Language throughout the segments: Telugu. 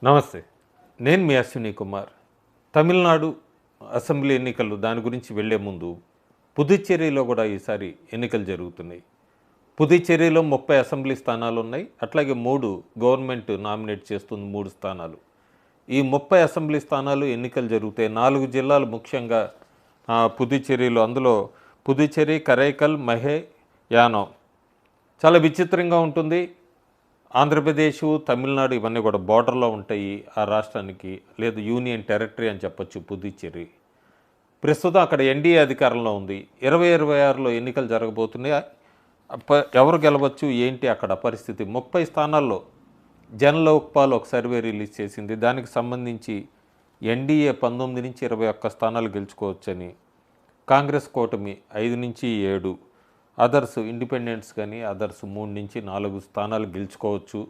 నమస్తే. నేను మీ అశ్విని కుమార్. తమిళనాడు అసెంబ్లీ ఎన్నికలు దాని గురించి వెళ్ళే ముందు పుదుచ్చేరిలో కూడా ఈసారి ఎన్నికలు జరుగుతున్నాయి. పుదుచ్చేరిలో 30 అసెంబ్లీ స్థానాలు ఉన్నాయి. అట్లాగే 3 గవర్నమెంట్ నామినేట్ చేస్తుంది 3 స్థానాలు. ఈ 30 అసెంబ్లీ స్థానాలు ఎన్నికలు జరుగుతాయి. 4 జిల్లాలు ముఖ్యంగా పుదుచ్చేరిలో, అందులో పుదుచ్చేరి, కరైకల్, మహే, యానం. చాలా విచిత్రంగా ఉంటుంది. ఆంధ్రప్రదేశ్, తమిళనాడు ఇవన్నీ కూడా బోర్డర్లో ఉంటాయి ఆ రాష్ట్రానికి. లేదు, యూనియన్ టెరిటరీ అని చెప్పొచ్చు పుదుచ్చేరి. ప్రస్తుతం అక్కడ ఎన్డీఏ అధికారంలో ఉంది. 2026లో ఎన్నికలు జరగబోతున్నాయి. ఎవరు గెలవచ్చు ఏంటి అక్కడ పరిస్థితి? 30 స్థానాల్లో జనలోక్పాల్ ఒక సర్వే రిలీజ్ చేసింది. దానికి సంబంధించి ఎన్డీఏ 19 నుంచి 21 స్థానాలు గెలుచుకోవచ్చని, కాంగ్రెస్ కూటమి 5 నుంచి 7, అదర్స్ ఇండిపెండెంట్స్ కానీ అదర్స్ 3 నుంచి 4 స్థానాలు గెలుచుకోవచ్చు.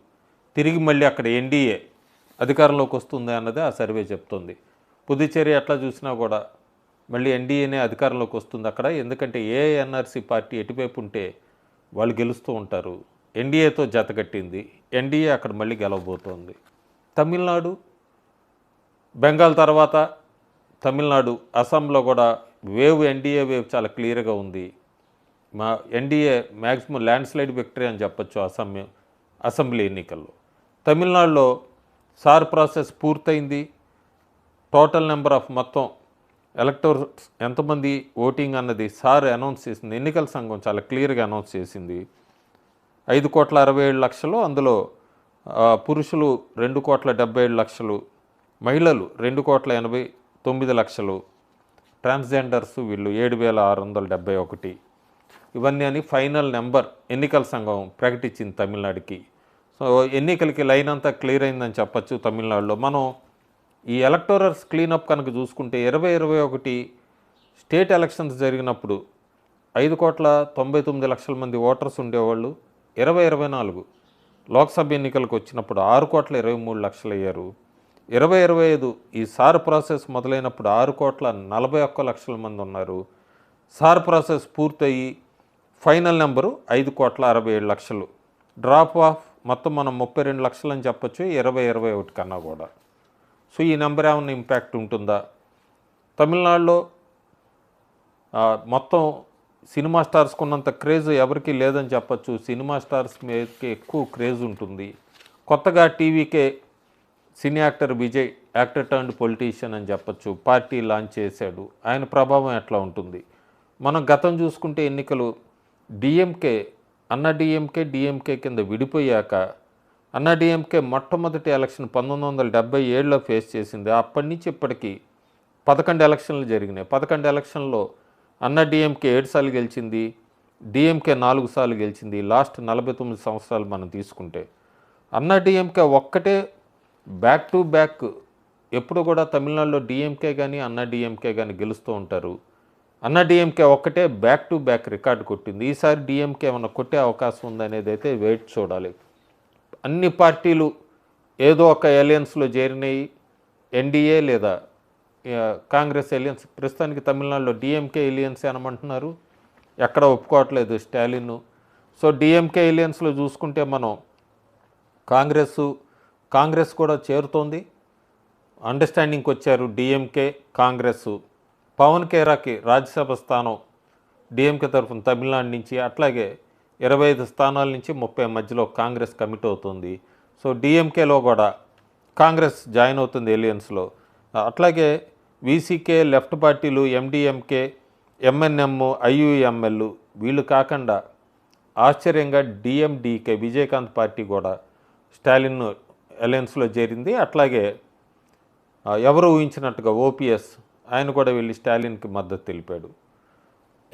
తిరిగి మళ్ళీ అక్కడ ఎన్డీఏ అధికారంలోకి వస్తుంది అన్నది ఆ సర్వే చెప్తుంది. పుదుచ్చేరి ఎట్లా చూసినా కూడా మళ్ళీ ఎన్డీఏనే అధికారంలోకి వస్తుంది అక్కడ. ఎందుకంటే ఏఎన్ఆర్సీ పార్టీ ఎటువైపు ఉంటే వాళ్ళు గెలుస్తూ ఉంటారు. ఎన్డీఏతో జతకట్టింది. ఎన్డీఏ అక్కడ మళ్ళీ గెలవబోతోంది. తమిళనాడు, బెంగాల్ తర్వాత తమిళనాడు, అస్సాంలో కూడా ఎన్డీఏ వేవ్ చాలా క్లియర్గా ఉంది. మా NDA maximum land slide victory అని చెప్పొచ్చు అసెంబ్లీ ఎన్నికల్లో. తమిళనాడులో సార్ ప్రాసెస్ పూర్తయింది. టోటల్ నెంబర్ ఆఫ్ మొత్తం ఎలక్టోర్స్ ఎంతమంది ఓటింగ్ అన్నది సార్ అనౌన్స్ చేసింది. ఎన్నికల సంఘం చాలా క్లియర్గా అనౌన్స్ చేసింది. 5,67,00,000, అందులో పురుషులు 2,77,00,000, మహిళలు 2,89,00,000, ట్రాన్స్జెండర్స్ వీళ్ళు 7,671. ఇవన్నీ అని ఫైనల్ నెంబర్ ఎన్నికల సంఘం ప్రకటించింది తమిళనాడుకి. సో ఎన్నికలకి లైన్ అంతా క్లియర్ అయిందని చెప్పచ్చు తమిళనాడులో. మనం ఈ ఎలక్టోరల్స్ క్లీనప్ కనుక చూసుకుంటే 2021 స్టేట్ ఎలక్షన్స్ జరిగినప్పుడు 5,99,00,000 మంది ఓటర్స్ ఉండేవాళ్ళు. 2024 లోక్సభ ఎన్నికలకు వచ్చినప్పుడు 6,23,00,000 అయ్యారు. 2025 ఈ సార్ ప్రాసెస్ మొదలైనప్పుడు 6,41,00,000 మంది ఉన్నారు. సార్ ప్రాసెస్ పూర్తయి ఫైనల్ నెంబరు 5,67,00,000. డ్రాప్ ఆఫ్ మొత్తం మనం 32 లక్షలు అని చెప్పొచ్చు 2021 కన్నా కూడా. సో ఈ నెంబర్ ఏమైనా ఇంపాక్ట్ ఉంటుందా? తమిళనాడులో మొత్తం సినిమా స్టార్స్కి ఉన్నంత క్రేజ్ ఎవరికి లేదని చెప్పచ్చు. సినిమా స్టార్స్ మీదకి ఎక్కువ క్రేజ్ ఉంటుంది. కొత్తగా TVK cine actor Vijay, actor turned politician అని చెప్పచ్చు, పార్టీ లాంచ్ చేశాడు. ఆయన ప్రభావం ఎట్లా ఉంటుంది? మనం గతం చూసుకుంటే ఎన్నికలు డిఎంకే కింద విడిపోయాక డిఎంకే మొట్టమొదటి ఎలక్షన్ 1977లో ఫేస్ చేసింది. అప్పటి నుంచి ఇప్పటికీ 11 ఎలక్షన్లు జరిగినాయి. 11 ఎలక్షన్లో డిఎంకే 7 సార్లు గెలిచింది, డిఎంకే 4 సార్లు గెలిచింది. లాస్ట్ 49 సంవత్సరాలు మనం తీసుకుంటే డిఎంకే ఒక్కటే బ్యాక్ టు బ్యాక్ ఎప్పుడు కూడా తమిళనాడులో డిఎంకే కానీ డిఎంకే కానీ గెలుస్తూ ఉంటారు. డిఎంకే ఒక్కటే బ్యాక్ టు బ్యాక్ రికార్డు కొట్టింది. ఈసారి డిఎంకే ఏమన్నా కొట్టే అవకాశం ఉందనేది అయితే వెయిట్ చూడాలి. అన్ని పార్టీలు ఏదో ఒక ఎలియన్స్లో చేరినాయి. ఎన్డీఏ లేదా కాంగ్రెస్ ఎలియన్స్. ప్రస్తుతానికి తమిళనాడులో డిఎంకే ఎలియన్స్ అనమంటున్నారు, ఎక్కడ ఒప్పుకోవట్లేదు స్టాలిన్. సో డిఎంకే ఎలియన్స్లో చూసుకుంటే మనం కాంగ్రెస్ కూడా చేరుతోంది. అండర్స్టాండింగ్కి వచ్చారు డిఎంకే, కాంగ్రెస్. పవన్ ఖేరాకి రాజ్యసభ స్థానం డిఎంకే తరఫున తమిళనాడు నుంచి, అట్లాగే 25 స్థానాల నుంచి 30 మధ్యలో కాంగ్రెస్ కమిట్ అవుతుంది. సో డిఎంకేలో కూడా కాంగ్రెస్ జాయిన్ అవుతుంది ఎలియన్స్లో. అట్లాగే వీసీకే, లెఫ్ట్ పార్టీలు, ఎండిఎంకే, ఎంఎన్ఎం, ఐయుఎంఎల్ వీళ్ళు కాకుండా ఆశ్చర్యంగా డిఎండికే విజయకాంత్ పార్టీ కూడా స్టాలిన్ అలయన్స్లో చేరింది. అట్లాగే ఎవరు ఊహించినట్టుగా ఓపీఎస్ ఆయన కూడా వెళ్ళి స్టాలిన్కి మద్దతు తెలిపాడు.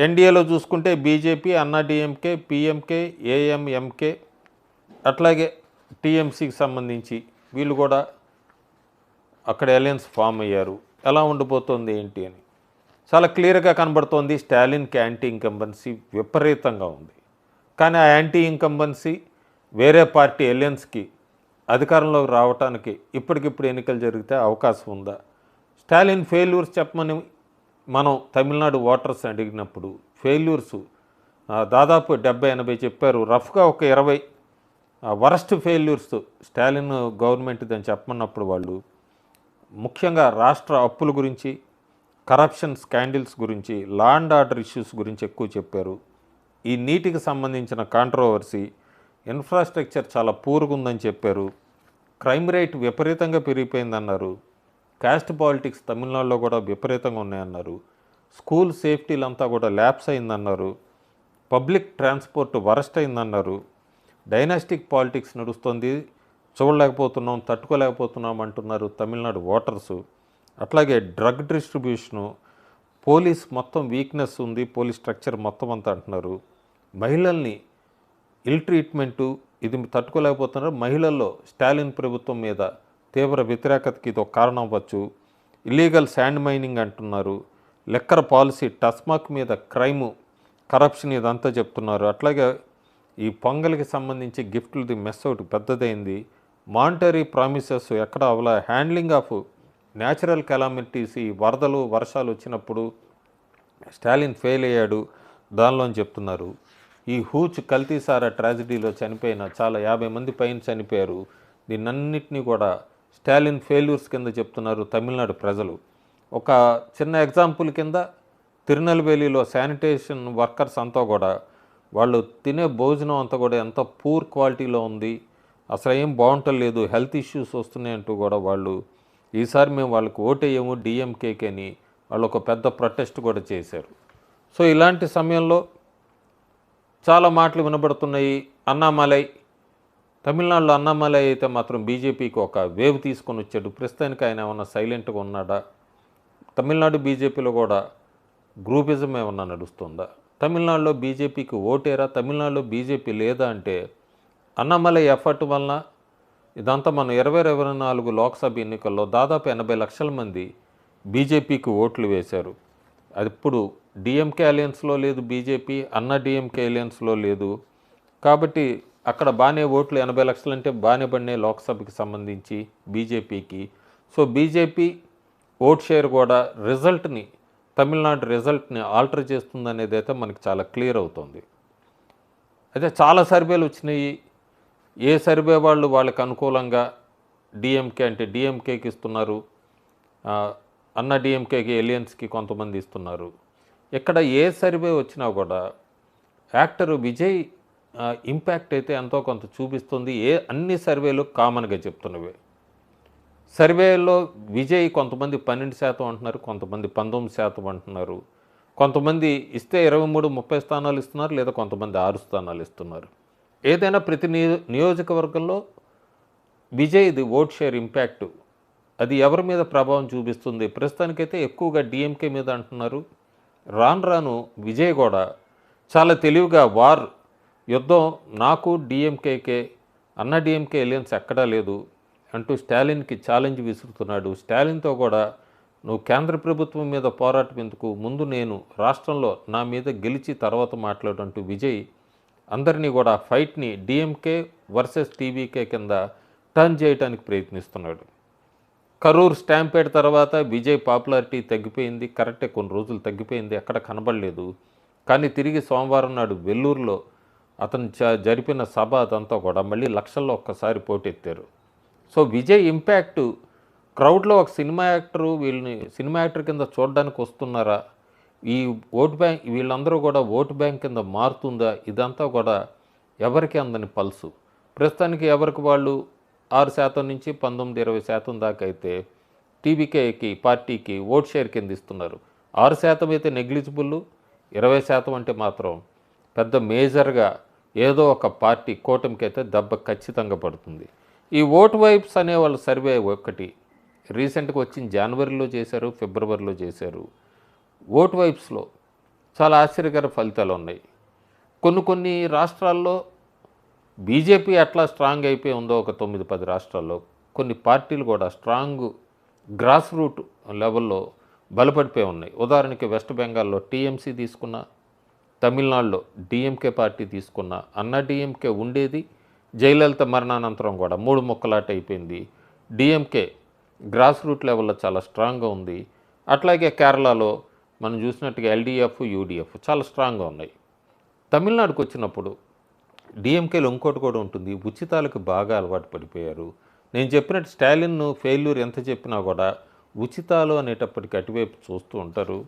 ఎన్డీఏలో చూసుకుంటే బీజేపీ, డిఎంకే, పిఎంకే, ఏఎంఎంకే, అట్లాగే టీఎంసీకి సంబంధించి వీళ్ళు కూడా అక్కడ అలయన్స్ ఫామ్ అయ్యారు. ఎలా ఉండిపోతుంది ఏంటి అని చాలా క్లియర్గా కనబడుతోంది. స్టాలిన్కి యాంటీ ఇన్కంబెన్సీ విపరీతంగా ఉంది. కానీ ఆ యాంటీ ఇన్కంబెన్సీ వేరే పార్టీ అలయన్స్కి అధికారంలోకి రావడానికి ఇప్పటికిప్పుడు ఎన్నికలు జరిగితే అవకాశం ఉందా? స్టాలిన్ ఫెయిల్యూర్స్ చెప్పమని మనం తమిళనాడు ఓటర్స్ అడిగినప్పుడు ఫెయిల్యూర్స్ దాదాపు 70-80 చెప్పారు. రఫ్గా ఒక 20 వరస్ట్ ఫెయిల్యూర్స్ స్టాలిన్ గవర్నమెంట్ అని చెప్పమన్నప్పుడు వాళ్ళు ముఖ్యంగా రాష్ట్ర అప్పుల గురించి, కరప్షన్ స్కాండిల్స్ గురించి, లా అండ్ ఆర్డర్ ఇష్యూస్ గురించి ఎక్కువ చెప్పారు. ఈ నీటికి సంబంధించిన కాంట్రవర్సీ, ఇన్ఫ్రాస్ట్రక్చర్ చాలా పూర్గా ఉందని చెప్పారు. క్రైమ్ రేట్ విపరీతంగా పెరిగిపోయిందన్నారు. కాస్ట్ పాలిటిక్స్ తమిళనాడులో కూడా విపరీతంగా ఉన్నాయన్నారు. స్కూల్ సేఫ్టీలంతా కూడా lapse అయిందన్నారు. Public transport worst అయిందన్నారు. Dynastic politics నడుస్తుంది, చూడలేకపోతున్నాం, తట్టుకోలేకపోతున్నాం అంటున్నారు తమిళనాడు ఓటర్సు. అట్లాగే డ్రగ్ డిస్ట్రిబ్యూషను, పోలీస్ మొత్తం వీక్నెస్ ఉంది, పోలీస్ స్ట్రక్చర్ మొత్తం అంతా అంటున్నారు. మహిళల్ని ఇల్ ట్రీట్మెంటు, ఇది తట్టుకోలేకపోతున్నారు. మహిళల్లో స్టాలిన్ ప్రభుత్వం మీద తీవ్ర వ్యతిరేకతకి ఇది ఒక కారణం అవ్వచ్చు. ఇల్లీగల్ శాండ్ మైనింగ్ అంటున్నారు. లెక్కర్ పాలసీ, టస్మాక్ మీద క్రైము, కరప్షన్ ఇదంతా చెప్తున్నారు. అట్లాగే ఈ పొంగల్కి సంబంధించి గిఫ్ట్లది మెస్ ఒకటి పెద్దదైంది. మానిటరీ ప్రామిసెస్ ఎక్కడ అవలా, హ్యాండ్లింగ్ ఆఫ్ న్యాచురల్ కెలామిటీస్, ఈ వరదలు వర్షాలు వచ్చినప్పుడు స్టాలిన్ ఫెయిల్ అయ్యాడు, దానిలోని చెప్తున్నారు. ఈ హూచ్ కల్తీసారా ట్రాజిడీలో చనిపోయిన చాలా 50 మంది పైన చనిపోయారు. దీన్నన్నింటినీ కూడా స్టాలిన్ ఫెయిల్యూర్స్ కింద చెప్తున్నారు తమిళనాడు ప్రజలు. ఒక చిన్న ఎగ్జాంపుల్ కింద తిరునెల్వేలిలో శానిటేషన్ వర్కర్స్ అంతా కూడా వాళ్ళు తినే భోజనం అంతా కూడా ఎంత పూర్ క్వాలిటీలో ఉంది, అసలు ఏం బాగుంటలేదు, హెల్త్ ఇష్యూస్ వస్తున్నాయంటూ కూడా వాళ్ళు ఈసారి మేము వాళ్ళకి ఓటేయము డిఎంకేకి అని వాళ్ళు ఒక పెద్ద ప్రొటెస్ట్ కూడా చేశారు. సో ఇలాంటి సమయంలో చాలా మాటలు వినబడుతున్నాయి. అన్నామలై, తమిళనాడులో అన్నామలై అయితే మాత్రం బీజేపీకి ఒక వేవ్ తీసుకొని వచ్చాడు. ప్రస్తుతానికి ఆయన ఏమన్నా సైలెంట్గా ఉన్నాడా? తమిళనాడు బీజేపీలో కూడా గ్రూపిజం ఏమన్నా నడుస్తుందా? తమిళనాడులో బీజేపీకి ఓటేరా? తమిళనాడులో బీజేపీ లేదా అంటే అన్నామలై ఎఫర్ట్ వలన ఇదంతా మనం 2024 లోక్సభ ఎన్నికల్లో దాదాపు 80 లక్షల మంది బీజేపీకి ఓట్లు వేశారు. అది ఇప్పుడు డిఎంకే అలయన్స్లో లేదు బీజేపీ, అన్నా డిఎంకే అలయన్స్లో లేదు. కాబట్టి అక్కడ బాగానే ఓట్లు 80 లక్షలు అంటే బాగానే పడినాయి లోక్సభకి సంబంధించి బీజేపీకి. సో బీజేపీ ఓట్ షేర్ కూడా రిజల్ట్ని, తమిళనాడు రిజల్ట్ని ఆల్టర్ చేస్తుందనేది అయితే మనకి చాలా క్లియర్ అవుతుంది. అయితే చాలా సర్వేలు వచ్చినాయి. ఏ సర్వే వాళ్ళు వాళ్ళకి అనుకూలంగా డిఎంకే అంటే డిఎంకేకి ఇస్తున్నారు, అన్నా డిఎంకేకి ఎలియన్స్కి కొంతమంది ఇస్తున్నారు. ఇక్కడ ఏ సర్వే వచ్చినా కూడా యాక్టర్ విజయ్ ఇంపాక్ట్ అయితే ఎంతో కొంత చూపిస్తుంది. అన్ని సర్వేలు కామన్గా చెప్తున్నవే. సర్వేలో విజయ్ కొంతమంది 12% అంటున్నారు, కొంతమంది 19% అంటున్నారు, కొంతమంది ఇస్తే 23-30 స్థానాలు ఇస్తున్నారు, లేదా కొంతమంది 6 స్థానాలు ఇస్తున్నారు. ఏదైనా ప్రతి నియోజకవర్గంలో విజయ్ది ఓట్ షేర్ ఇంపాక్టు అది ఎవరి మీద ప్రభావం చూపిస్తుంది? ప్రస్తుతానికైతే ఎక్కువగా డిఎంకే మీద అంటున్నారు. రాను రాను విజయ్ కూడా చాలా తెలివిగా యుద్ధం నాకు డిఎంకేకే, అన్నా డిఎంకే ఎలియన్స్ ఎక్కడా లేదు అంటూ స్టాలిన్కి ఛాలెంజ్ విసురుతున్నాడు. స్టాలిన్తో కూడా నువ్వు కేంద్ర ప్రభుత్వం మీద పోరాటం ఎందుకు, ముందు నేను రాష్ట్రంలో నా మీద గెలిచి తర్వాత మాట్లాడంటూ విజయ్ అందరినీ కూడా ఫైట్ని డిఎంకే వర్సెస్ టీవీకే కింద టర్న్ చేయడానికి ప్రయత్నిస్తున్నాడు. కరూర్ స్టాంపేడ్ తర్వాత విజయ్ పాపులారిటీ తగ్గిపోయింది. కరెక్టే, కొన్ని రోజులు తగ్గిపోయింది, ఎక్కడ కనబడలేదు. కానీ తిరిగి సోమవారం నాడు వెల్లూరులో అతను జరిపిన సభ అదంతా కూడా మళ్ళీ లక్షల్లో ఒక్కసారి పోటెత్తారు. సో విజయ్ ఇంపాక్టు క్రౌడ్లో ఒక సినిమా యాక్టరు వీళ్ళని సినిమా యాక్టర్ కింద చూడడానికి వస్తున్నారా, ఈ ఓటు బ్యాంక్ వీళ్ళందరూ కూడా ఓటు బ్యాంక్ కింద మారుతుందా, ఇదంతా కూడా ఎవరికి అందని పల్సు. ప్రస్తుతానికి ఎవరికి వాళ్ళు 6% నుంచి 19-20% దాకా అయితే టీవీకేకి పార్టీకి ఓట్ షేర్ కింద ఇస్తున్నారు. 6% అయితే నెగ్లిజిబుల్, 20% అంటే మాత్రం పెద్ద మేజర్గా ఏదో ఒక పార్టీ కూటమికి అయితే దెబ్బ ఖచ్చితంగా పడుతుంది. ఈ ఓట్ వైబ్స్ అనే వాళ్ళ సర్వే ఒకటి రీసెంట్గా వచ్చిన జనవరిలో చేశారు, ఫిబ్రవరిలో చేశారు. ఓట్ వైబ్స్లో చాలా ఆశ్చర్యకర ఫలితాలు ఉన్నాయి. కొన్ని రాష్ట్రాల్లో బీజేపీ ఎట్లా స్ట్రాంగ్ అయిపోయి ఉందో ఒక 9-10 రాష్ట్రాల్లో కొన్ని పార్టీలు కూడా స్ట్రాంగ్ గ్రాస్ రూట్ లెవెల్లో బలపడిపోయి ఉన్నాయి. ఉదాహరణకి వెస్ట్ బెంగాల్లో టీఎంసీ తీసుకున్న, తమిళనాడులో డిఎంకే పార్టీ తీసుకున్న, అన్నా డిఎంకే ఉండేది జయలలిత మరణానంతరం కూడా 3 ముక్కలాట అయిపోయింది. డిఎంకే గ్రాస్ రూట్ లెవెల్లో చాలా స్ట్రాంగ్గా ఉంది. అట్లాగే కేరళలో మనం చూసినట్టుగా ఎల్డీఎఫ్, యూడీఎఫ్ చాలా స్ట్రాంగ్గా ఉన్నాయి. తమిళనాడుకు వచ్చినప్పుడు డిఎంకేలో ఇంకోటి కూడా ఉంటుంది, ఉచితాలకు బాగా అలవాటు పడిపోయారు. నేను చెప్పినట్టు స్టాలిన్ ఫెయిల్యూర్ ఎంత చెప్పినా కూడా ఉచితాలు అనేటప్పటికి అటువైపు చూస్తూ ఉంటారు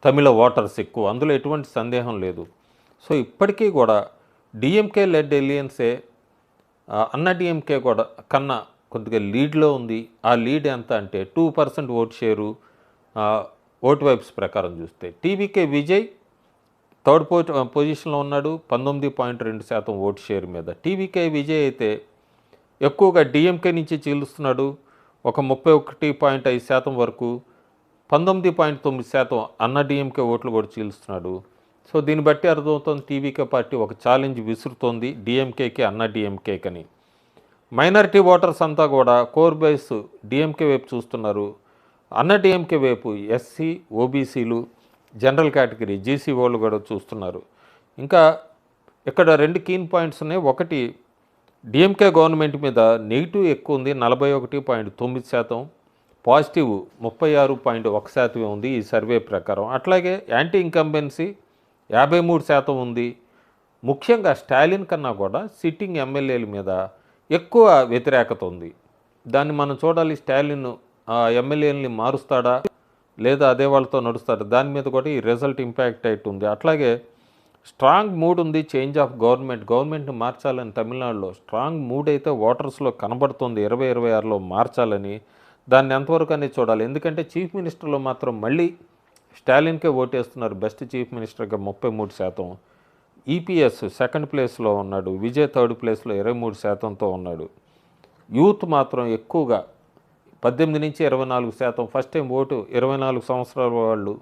తమిళ ఓటర్స్ ఎక్కువ, అందులో ఎటువంటి సందేహం లేదు. సో ఇప్పటికీ కూడా డిఎంకే లెడ్ ఎలియన్సే అన్నా డిఎంకే కూడా కన్నా కొద్దిగా లీడ్లో ఉంది. ఆ లీడ్ ఎంత అంటే 2% ఓటు షేరు ఓటు వైబ్స్ ప్రకారం చూస్తే. టీవీకే విజయ్ థర్డ్ పొజిషన్లో ఉన్నాడు, 19.2% ఓటు షేర్ మీద. టీవీకే విజయ్ అయితే ఎక్కువగా డిఎంకే నుంచి చీలుస్తున్నాడు, ఒక 31.5% వరకు. 19.9% అన్నా డిఎంకే ఓట్లు కూడా చీలుస్తున్నాడు. సో దీన్ని బట్టి అర్థమవుతుంది టీవీకే పార్టీ ఒక ఛాలెంజ్ విసురుతోంది డిఎంకేకి, అన్నా డిఎంకేకని. మైనారిటీ ఓటర్స్ అంతా కూడా కోర్ బేస్ డిఎంకే వైపు చూస్తున్నారు. అన్నా డిఎంకే వైపు ఎస్సీ, ఓబీసీలు, జనరల్ కేటగిరీ జీసీ వాళ్ళు కూడా చూస్తున్నారు. ఇంకా ఇక్కడ 2 కీన్ పాయింట్స్ ఉన్నాయి. ఒకటి, డిఎంకే గవర్నమెంట్ మీద నెగిటివ్ ఎక్కువ ఉంది, 41.9%, పాజిటివ్ 36.1% ఉంది ఈ సర్వే ప్రకారం. అట్లాగే యాంటీ ఇన్కంబెన్సీ 53% ఉంది. ముఖ్యంగా స్టాలిన్ కన్నా కూడా సిట్టింగ్ ఎమ్మెల్యేల మీద ఎక్కువ వ్యతిరేకత ఉంది. దాన్ని మనం చూడాలి, స్టాలిన్ ఎమ్మెల్యేలని మారుస్తాడా లేదా అదే వాళ్ళతో నడుస్తాడా, దాని మీద కూడా ఈ రిజల్ట్ ఇంపాక్ట్ అవుతుంది. అట్లాగే స్ట్రాంగ్ మూడ్ ఉంది, చేంజ్ ఆఫ్ గవర్నమెంట్ని మార్చాలని తమిళనాడులో స్ట్రాంగ్ మూడ్ అయితే ఓటర్స్లో కనబడుతుంది 2026లో మార్చాలని. దాన్ని ఎంతవరకు అనేది చూడాలి. ఎందుకంటే చీఫ్ మినిస్టర్లో మాత్రం మళ్ళీ స్టాలిన్కే ఓటేస్తున్నారు, బెస్ట్ చీఫ్ మినిస్టర్గా 33%. ఈపీఎస్ సెకండ్ ప్లేస్లో ఉన్నాడు, విజయ్ థర్డ్ ప్లేస్లో 23%తో ఉన్నాడు. యూత్ మాత్రం ఎక్కువగా 18 నుంచి 24%, ఫస్ట్ టైం ఓటు 24 సంవత్సరాల వాళ్ళు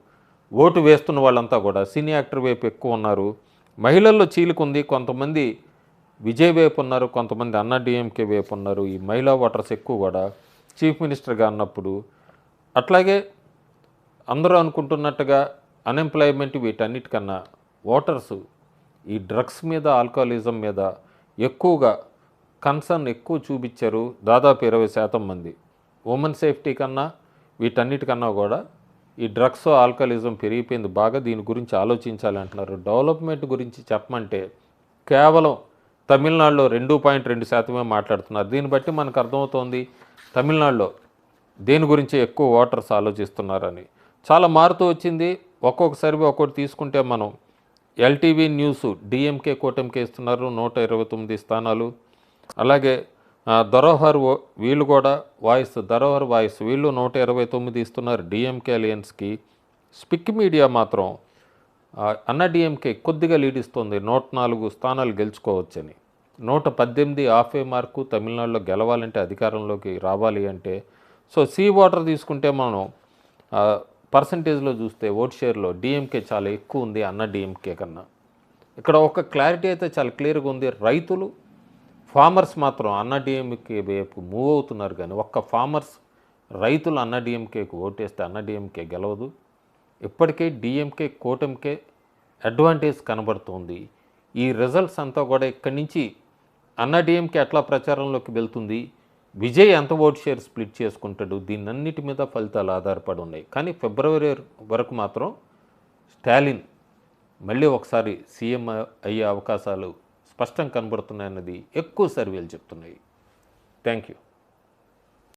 ఓటు వేస్తున్న వాళ్ళంతా కూడా సినీ యాక్టర్ వైపు ఎక్కువ ఉన్నారు. మహిళల్లో చీలికుంది, కొంతమంది విజయ్ వైపు ఉన్నారు, కొంతమంది అన్నా డిఎంకే వైపు ఉన్నారు. ఈ మహిళా ఓటర్స్ ఎక్కువ కూడా చీఫ్ మినిస్టర్గా అన్నప్పుడు. అట్లాగే అందరూ అనుకుంటున్నట్టుగా అన్ఎంప్లాయ్మెంట్ వీటన్నిటికన్నా ఓటర్స్ ఈ డ్రగ్స్ మీద, ఆల్కహాలిజం మీద ఎక్కువగా కన్సర్న్ ఎక్కువ చూపించారు, దాదాపు 20% మంది. ఉమెన్ సేఫ్టీ కన్నా వీటన్నిటికన్నా కూడా ఈ డ్రగ్స్, ఆల్కహాలిజం పెరిగిపోయింది బాగా, దీని గురించి ఆలోచించాలంటున్నారు. డెవలప్మెంట్ గురించి చెప్పమంటే కేవలం తమిళనాడులో 2.2% మాట్లాడుతున్నారు. దీన్ని బట్టి మనకు అర్థమవుతోంది తమిళనాడులో దేని గురించి ఎక్కువ ఓటర్స్ ఆలోచిస్తున్నారని. చాలా మారుతూ వచ్చింది, ఒక్కొక్క సర్వే ఒక్కొక్కటి తీసుకుంటే మనం ఎల్టీవీ న్యూస్ డిఎంకే కూటమికి ఇస్తున్నారు 129 స్థానాలు. అలాగే ధరోహర్ వీళ్ళు కూడా ధరోహర్ వాయిస్ వీళ్ళు 129 ఇస్తున్నారు డిఎంకే అలియన్స్కి. స్పిక్ మీడియా మాత్రం అన్నా డిఎంకే కొద్దిగా లీడ్ ఇస్తుంది, 104 స్థానాలు గెలుచుకోవచ్చని. 118 హాఫ్ ఏ మార్కు తమిళనాడులో గెలవాలంటే, అధికారంలోకి రావాలి అంటే. సో సి ఓటర్ తీసుకుంటే మనం పర్సంటేజ్లో చూస్తే ఓట్ షేర్లో డిఎంకే చాలా ఎక్కువ ఉంది అన్నా డిఎంకే కన్నా. ఇక్కడ ఒక క్లారిటీ అయితే చాలా క్లియర్గా ఉంది, రైతులు, ఫార్మర్స్ మాత్రం అన్నా డిఎంకే వైపు మూవ్ అవుతున్నారు. కానీ రైతులు అన్నా డిఎంకేకి ఓటేస్తే అన్నా డిఎంకే గెలవదు. ఇప్పటికే డిఎంకే కూటమికే అడ్వాంటేజ్ కనబడుతుంది. ఈ రిజల్ట్స్ అంతా కూడా ఇక్కడి నుంచి అన్నా డిఎంకే ఎట్లా ప్రచారంలోకి వెళ్తుంది, విజయ్ ఎంత ఓట్ షేర్ స్ప్లిట్ చేసుకుంటాడు, దీన్నన్నిటి మీద ఫలితాలు ఆధారపడి ఉన్నాయి. కానీ ఫిబ్రవరి వరకు మాత్రం స్టాలిన్ మళ్ళీ ఒకసారి సీఎం అయ్యే అవకాశాలు స్పష్టంగా కనబడుతున్నాయన్నది ఎక్కువ సర్వేలు చెప్తున్నాయి. Thank you.